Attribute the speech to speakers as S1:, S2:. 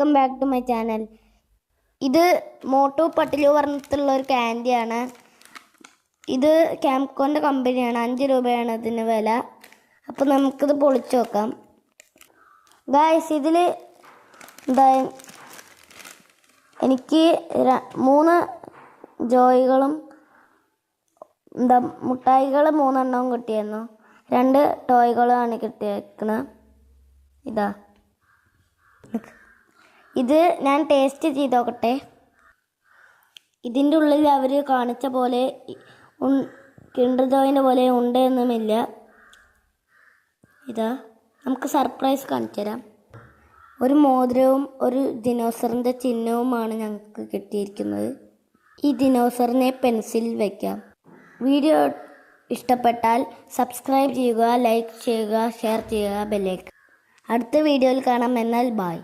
S1: Welcome back to my channel. ഇത് മോട്ടു പട്ടിലു പറഞ്ഞിട്ടുള്ള ഒരു ക്യാൻഡിയാണ്. ഇത് ക്യാംകോൻ്റെ കമ്പനിയാണ്. 5 രൂപയാണ് ഇതിന് വില. അപ്പോൾ നമുക്കിത് പൊളിച്ചു നോക്കാം. ഗായ്സ്, ഇതിൽ എന്താ എനിക്ക് 3 ജോയികളും മുട്ടായികൾ 3 എണ്ണവും കിട്ടിയായിരുന്നു. 2 ടോയ്കളാണ് കിട്ടിയേക്കുന്നത്. ഇതാ, ഇത് ഞാൻ ടേസ്റ്റ് ചെയ്ത് നോക്കട്ടെ. ഇതിൻ്റെ ഉള്ളിൽ അവർ കാണിച്ച പോലെ കിൻഡർ ജോയിൻ്റെ പോലെ ഉണ്ടെന്നുമില്ല. ഇതാ, നമുക്ക് സർപ്രൈസ് കാണിച്ചു തരാം. ഒരു മോതിരവും ഒരു ദിനോസറിൻ്റെ ചിഹ്നവുമാണ് ഞങ്ങൾക്ക് കിട്ടിയിരിക്കുന്നത്. ഈ ദിനോസറിനെ പെൻസിലിൽ വയ്ക്കാം. വീഡിയോ ഇഷ്ടപ്പെട്ടാൽ സബ്സ്ക്രൈബ് ചെയ്യുക, ലൈക്ക് ചെയ്യുക, ഷെയർ ചെയ്യുക, ബെല്ലൈക്കൺ. അടുത്ത വീഡിയോയിൽ കാണാം. എന്നാൽ ബൈ.